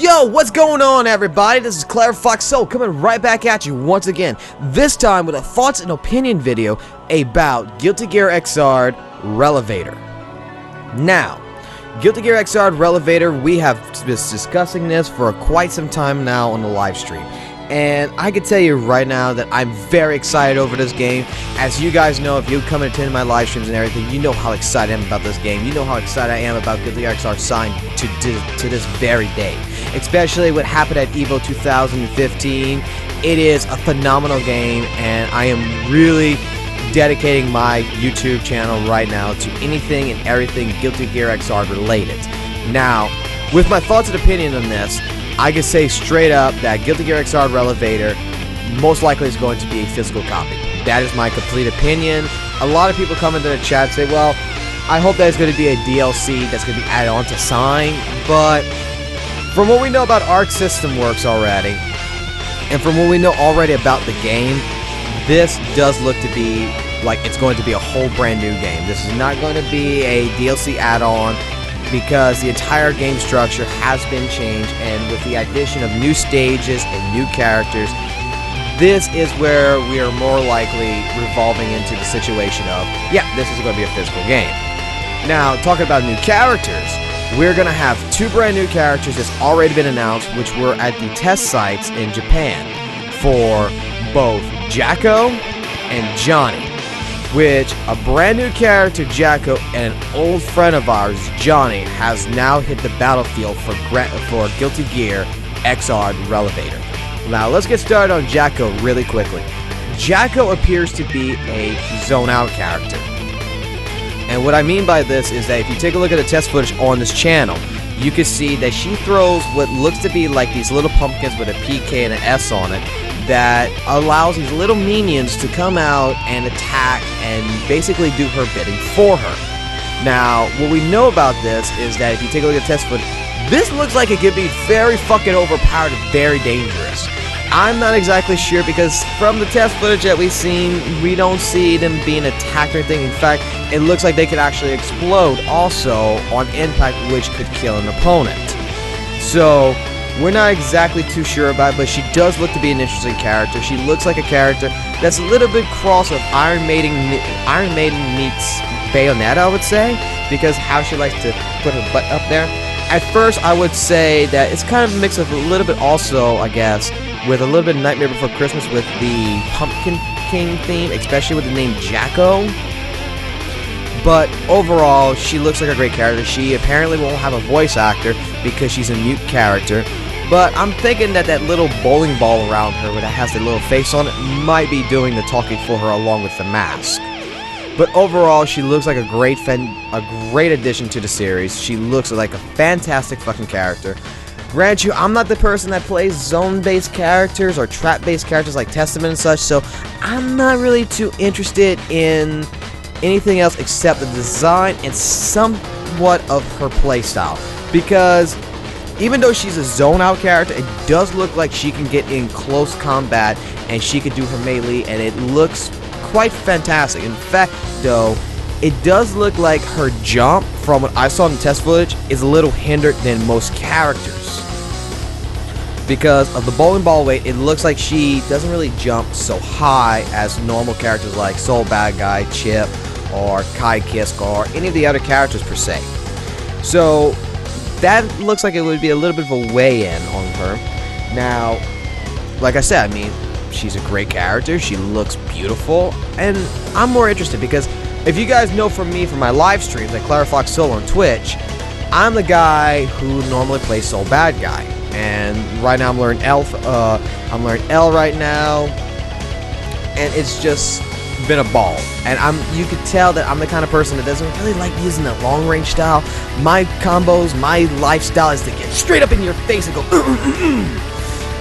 Yo, what's going on, everybody? This is CleverFoxSoul coming right back at you once again. This time with a thoughts and opinion video about Guilty Gear XRD Revelator. Now, Guilty Gear XRD Revelator, we have been discussing this for quite some time now on the live stream. And I can tell you right now that I'm very excited over this game. As you guys know, if you come and attend my live streams and everything, you know how excited I am about this game. You know how excited I am about Guilty Gear XRD signed to this very day. Especially what happened at EVO 2015. It is a phenomenal game, and I am really dedicating my YouTube channel right now to anything and everything Guilty Gear XRD related. Now, with my thoughts and opinion on this, I can say straight up that Guilty Gear XRD Revelator most likely is going to be a physical copy. That is my complete opinion. A lot of people come into the chat and say, well, I hope that it's going to be a DLC that's going to be added on to sign, but from what we know about Arc System Works already, and from what we know already about the game, this does look to be like it's going to be a whole brand new game. This is not going to be a DLC add-on, because the entire game structure has been changed, and with the addition of new stages and new characters, this is where we are more likely revolving into the situation of, yeah, this is going to be a physical game. Now, talking about new characters, we're going to have two brand new characters that's already been announced, which were at the test sites in Japan, for both Jacko and Johnny. Which a brand new character, Jacko, and an old friend of ours, Johnny, has now hit the battlefield for Guilty Gear XRD Revelator. Now let's get started on Jacko really quickly. Jacko appears to be a zone out character. And what I mean by this is that if you take a look at the test footage on this channel, you can see that she throws what looks to be like these little pumpkins with a PK and an S on it, that allows these little minions to come out and attack and basically do her bidding for her. Now, what we know about this is that if you take a look at test footage, this looks like it could be very fucking overpowered and very dangerous. I'm not exactly sure, because from the test footage that we've seen, we don't see them being attacked or anything. In fact, it looks like they could actually explode also on impact, which could kill an opponent. So we're not exactly too sure about it, but she does look to be an interesting character. She looks like a character that's a little bit cross of Iron Maiden meets Bayonetta, I would say, because how she likes to put her butt up there. At first, I would say that it's kind of a mix of a little bit also, I guess, with a little bit of Nightmare Before Christmas with the Pumpkin King theme, especially with the name Jacko. But overall, she looks like a great character. She apparently won't have a voice actor because she's a mute character. But I'm thinking that that little bowling ball around her that has the little face on it might be doing the talking for her along with the mask. But overall, she looks like a great addition to the series. She looks like a fantastic fucking character. Grant you, I'm not the person that plays zone-based characters or trap-based characters like Testament and such, so I'm not really too interested in anything else except the design and somewhat of her playstyle. Because even though she's a zone-out character, it does look like she can get in close combat and she can do her melee, and it looks quite fantastic. In fact, though, it does look like her jump, from what I saw in the test footage, is a little hindered than most characters. Because of the bowling ball weight, it looks like she doesn't really jump so high as normal characters like Soul Bad Guy, Chip, or Kai Kisk, or any of the other characters per se. So that looks like it would be a little bit of a weigh-in on her. Now, like I said, I mean, she's a great character, she looks beautiful, and I'm more interested because if you guys know from me from my live streams like CleverFoxSoul on Twitch, I'm the guy who normally plays Soul Bad Guy, and right now I'm learning L right now, and it's just been a ball. And you could tell that I'm the kind of person that doesn't really like using the long range style. My combos, my lifestyle is to get straight up in your face and go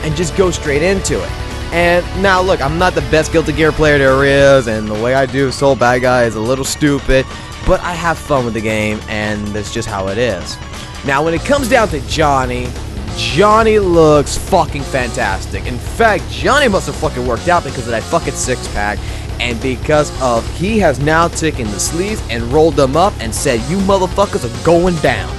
and just go straight into it. And now look, I'm not the best Guilty Gear player there is, and the way I do Soul Bad Guy is a little stupid, but I have fun with the game, and that's just how it is. Now when it comes down to Johnny, Johnny looks fucking fantastic. In fact, Johnny must have fucking worked out because of that fucking six-pack, and because of he has now taken the sleeves and rolled them up and said, you motherfuckers are going down.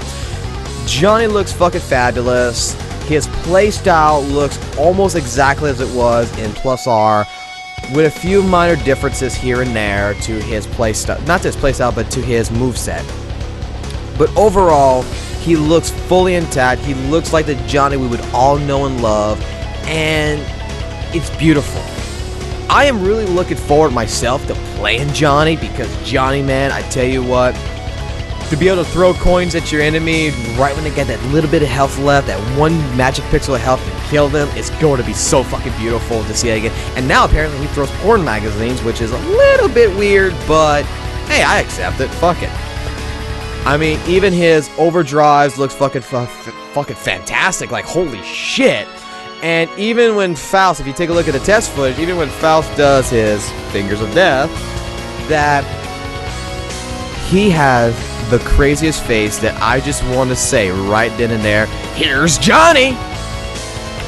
Johnny looks fucking fabulous. His playstyle looks almost exactly as it was in Plus R, with a few minor differences here and there to his playstyle. Not to his playstyle, but to his moveset. But overall, he looks fully intact. He looks like the Johnny we would all know and love, and it's beautiful. I am really looking forward myself to playing Johnny, because Johnny, man, I tell you what, to be able to throw coins at your enemy right when they get that little bit of health left, that one magic pixel of health, and kill them, it's going to be so fucking beautiful to see that again. And now apparently he throws porn magazines, which is a little bit weird, but hey, I accept it. Fuck it. I mean, even his overdrives looks fucking fantastic. Like, holy shit. And even when Faust, if you take a look at the test footage, even when Faust does his Fingers of Death, that he has the craziest face that I just want to say right then and there, here's Johnny!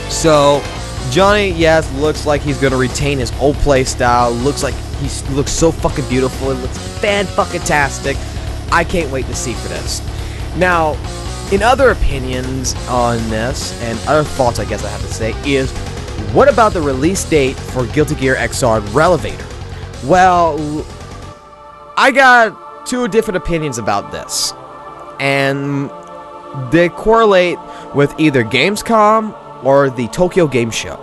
So, Johnny, yes, looks like he's going to retain his old play style. Looks like he looks so fucking beautiful. It looks fan-fucking-tastic. I can't wait to see for this. Now, in other opinions on this, and other thoughts I guess I have to say, is what about the release date for Guilty Gear XR Revelator? Well, I got two different opinions about this, and they correlate with either Gamescom or the Tokyo Game Show.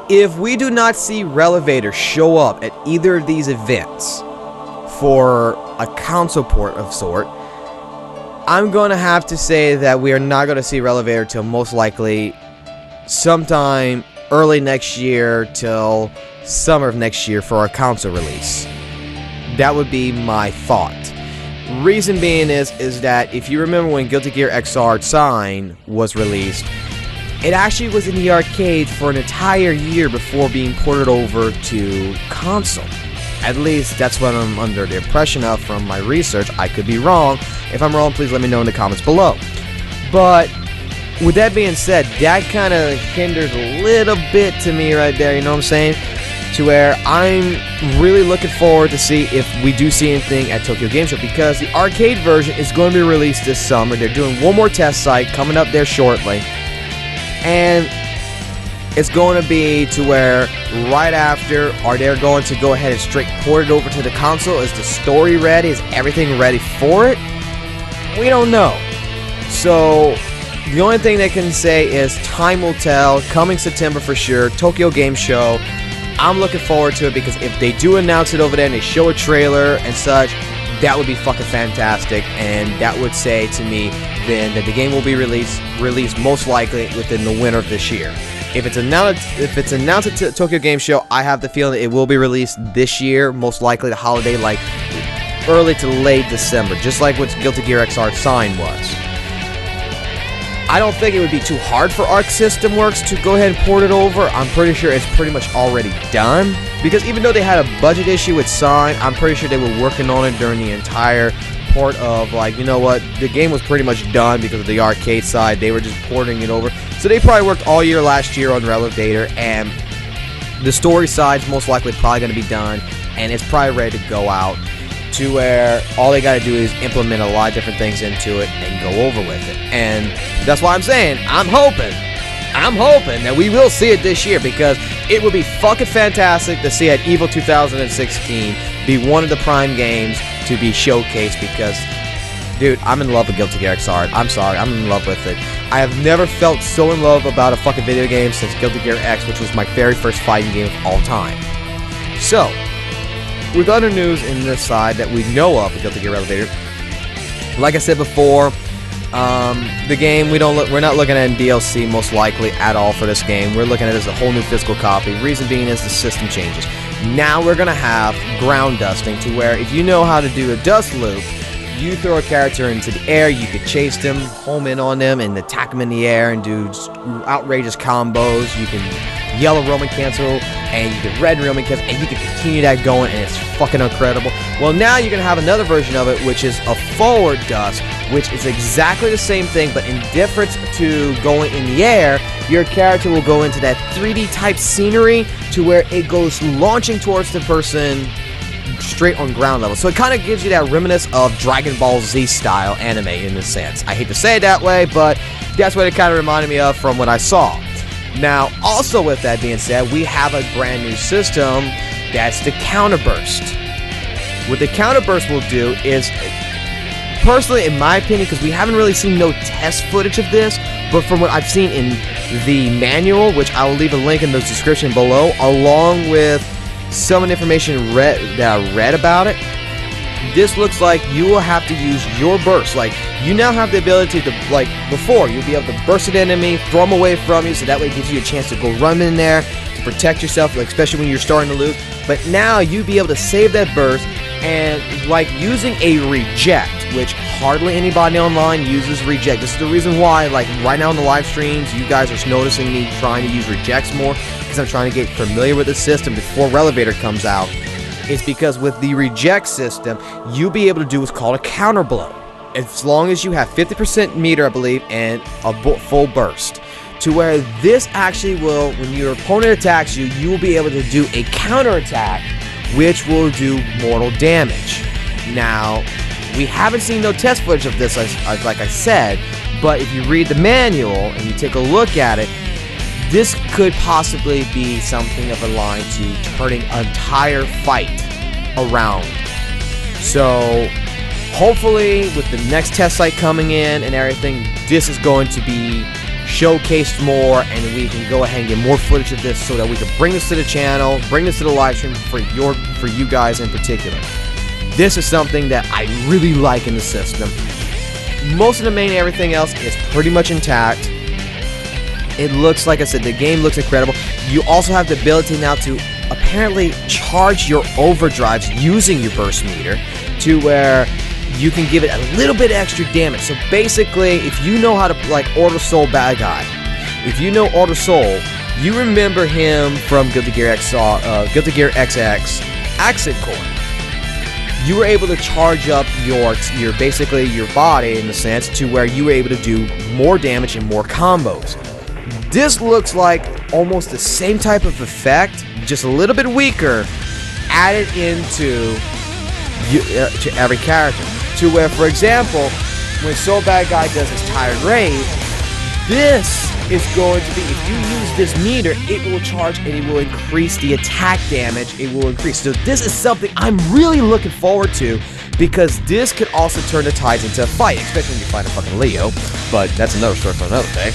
If we do not see Revelator show up at either of these events for a console port of sort, I'm going to have to say that we are not going to see Revelator till most likely sometime early next year till summer of next year for our console release. That would be my thought. Reason being is that if you remember when Guilty Gear XR Sign was released, it actually was in the arcade for an entire year before being ported over to console. At least that's what I'm under the impression of from my research. I could be wrong. If I'm wrong, please let me know in the comments below. But with that being said, that kind of hinders a little bit to me right there, you know what I'm saying? To where I'm really looking forward to see if we do see anything at Tokyo Game Show, because the arcade version is going to be released this summer. They're doing one more test site coming up there shortly. And it's going to be to where right after, are they going to go ahead and straight port it over to the console? Is the story ready? Is everything ready for it? We don't know. So the only thing they can say is time will tell. Coming September for sure. Tokyo Game Show. I'm looking forward to it, because if they do announce it over there and they show a trailer and such, that would be fucking fantastic, and that would say to me then that the game will be released most likely within the winter of this year. If it's announced at Tokyo Game Show, I have the feeling that it will be released this year, most likely the holiday, like early to late December, just like what Guilty Gear XR Sign was. I don't think it would be too hard for Arc System Works to go ahead and port it over. I'm pretty sure it's pretty much already done, because even though they had a budget issue with Sign, I'm pretty sure they were working on it during the entire port of, like, you know what, the game was pretty much done because of the arcade side. They were just porting it over. So they probably worked all year last year on Revelator, and the story side's most likely probably going to be done, and it's probably ready to go out, to where all they got to do is implement a lot of different things into it and go over with it. And that's why I'm saying I'm hoping that we will see it this year, because it would be fucking fantastic to see at EVO 2016 be one of the prime games to be showcased, because dude, I'm in love with Guilty Gear XR. I'm sorry, I'm in love with it. I have never felt so in love about a fucking video game since Guilty Gear X, which was my very first fighting game of all time. So, with other news in this side that we know of with Guilty Gear Revelator, like I said before, the game we're not looking at in DLC most likely at all for this game. We're looking at it as a whole new physical copy. Reason being is the system changes. Now we're gonna have ground dusting, to where if you know how to do a dust loop, you throw a character into the air, you could chase them, home in on them, and attack them in the air and do outrageous combos. You can yellow Roman cancel, and you can red Roman cancel, and you can continue that going, and it's fucking incredible. Well, now you're gonna have another version of it, which is a forward dust, which is exactly the same thing, but in difference to going in the air, your character will go into that 3D type scenery, to where it goes launching towards the person straight on ground level. So it kind of gives you that reminiscence of Dragon Ball Z style anime in a sense. I hate to say it that way, but That's what it kind of reminded me of from what I saw. Now, also with that being said, we have a brand new system that's the counterburst. What the counterburst will do is, personally, in my opinion, because we haven't really seen no test footage of this, but from what I've seen in the manual, which I will leave a link in the description below, along with some of the information that I read about it, this looks like you will have to use your burst. Like, you now have the ability to, like before, you'll be able to burst an enemy, throw them away from you, so that way it gives you a chance to go run in there, to protect yourself, like, especially when you're starting to lose. But now you'll be able to save that burst, and like using a reject, which hardly anybody online uses reject. This is the reason why, like right now in the live streams, you guys are noticing me trying to use rejects more, because I'm trying to get familiar with the system before Revelator comes out. Is because with the reject system, you'll be able to do what's called a counter blow. As long as you have 50% meter, I believe, and a full burst. To where this actually will, when your opponent attacks you, you will be able to do a counter attack, which will do mortal damage. Now, we haven't seen no test footage of this, like I said, but if you read the manual and you take a look at it, this could possibly be something of a line to turning an entire fight around. So, hopefully, with the next test site coming in and everything, this is going to be showcased more, and we can go ahead and get more footage of this so that we can bring this to the channel, bring this to the live stream for you guys in particular. This is something that I really like in the system. Most of the main everything else is pretty much intact. It looks, like I said, the game looks incredible. You also have the ability now to apparently charge your overdrives using your burst meter, to where you can give it a little bit extra damage. So basically, if you know how to, like, Order Soul bad guy, if you know Order Soul, you remember him from Guilty Gear XX Accent Core. You were able to charge up your basically your body, in the sense to where you were able to do more damage and more combos. This looks like almost the same type of effect, just a little bit weaker, added into to every character. To where, for example, when Soul Bad Guy does his Tired Rave, this is going to be, if you use this meter, it will charge and it will increase the attack damage. It will increase. So this is something I'm really looking forward to, because this could also turn the tides into a fight, especially when you fight a fucking Leo. But that's another story for another day.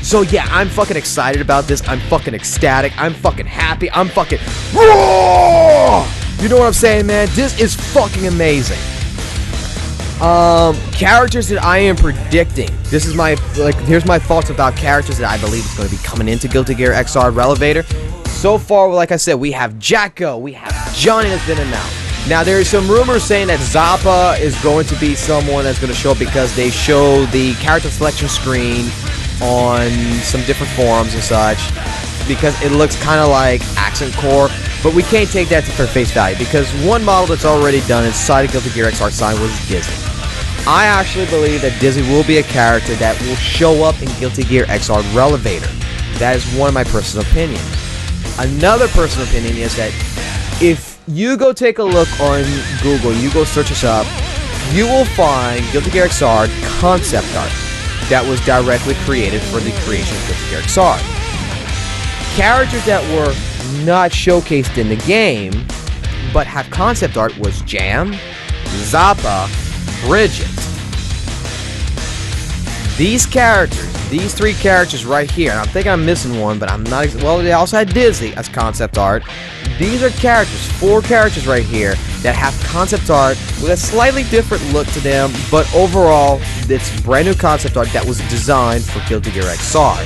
So yeah, I'm fucking excited about this. I'm fucking ecstatic. I'm fucking happy. I'm fucking raw! You know what I'm saying, man? This is fucking amazing. Characters that I am predicting. This is my, here's my thoughts about characters that I believe is going to be coming into Guilty Gear XR Revelator. So far, like I said, we have Jacko, we have Johnny that's been announced. Now, there are some rumors saying that Zappa is going to be someone that's going to show up, because they show the character selection screen on some different forums and such, because it looks kind of like Accent Core. But we can't take that for face value, because one model that's already done inside of Guilty Gear XR sign was Dizzy. I actually believe that Dizzy will be a character that will show up in Guilty Gear XR Revelator. That is one of my personal opinions. Another personal opinion is that if you go take a look on Google, you go search this up, you will find Guilty Gear XR concept art that was directly created for the creation of Guilty Gear XR. Characters that were not showcased in the game, but have concept art, was Jam, Zappa, Bridget. These characters, these three characters right here, and I think I'm missing one, but I'm not, well, they also had Dizzy as concept art. These are characters, 4 characters right here, that have concept art with a slightly different look to them, but overall, it's brand new concept art that was designed for Guilty Gear XR.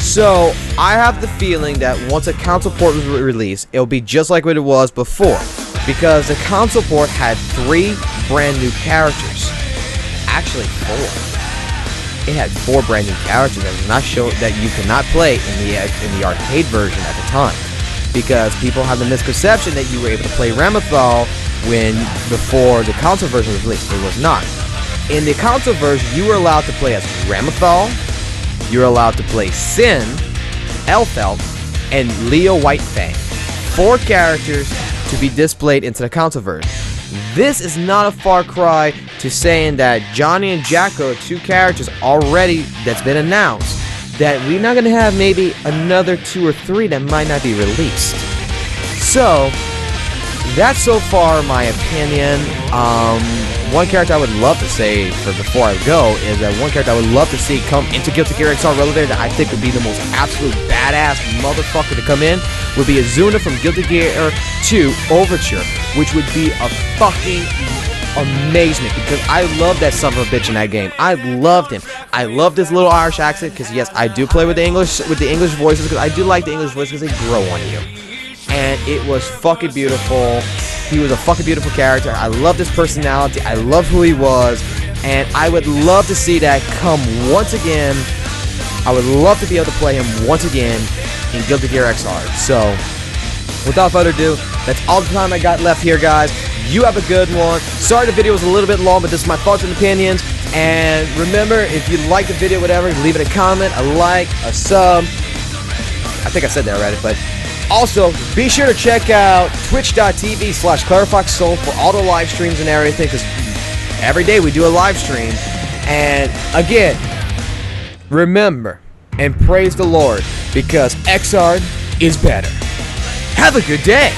So, I have the feeling that once a console port was released, it'll be just like what it was before. Because the console port had 3 brand new characters. Actually, 4. It had 4 brand new characters that was not shown, that you could not play in the arcade version at the time. Because people have the misconception that you were able to play Ramathal before the console version was released. It was not. In the console version, you were allowed to play as Ramathal, you're allowed to play Sin, Elfeld, and Leo Whitefang. 4 characters to be displayed into the console version. This is not a far cry to saying that Johnny and Jacko are two characters already that's been announced, that we're not going to have maybe another 2 or 3 that might not be released. So, that's so far my opinion. One character I would love to say before I go is that one character I would love to see come into Guilty Gear XR Revelator that I think would be the most absolute badass motherfucker to come in would be Azuna from Guilty Gear 2 Overture, which would be a fucking amazement because I love that son of a bitch in that game. I loved him. I loved his little Irish accent because yes, I do play with the English voices because I do like the English voices because they grow on you. And it was fucking beautiful. He was a fucking beautiful character. I loved his personality. I loved who he was. And I would love to see that come once again. I would love to be able to play him once again in Guilty Gear XR. So, without further ado, that's all the time I got left here, guys. You have a good one. Sorry the video was a little bit long, but this is my thoughts and opinions. And remember, if you like the video, whatever, leave it a comment, a like, a sub. I think I said that already, but also, be sure to check out twitch.tv/ClarifySoul for all the live streams and everything, because every day we do a live stream. And again, remember and praise the Lord, because XR is better. Have a good day.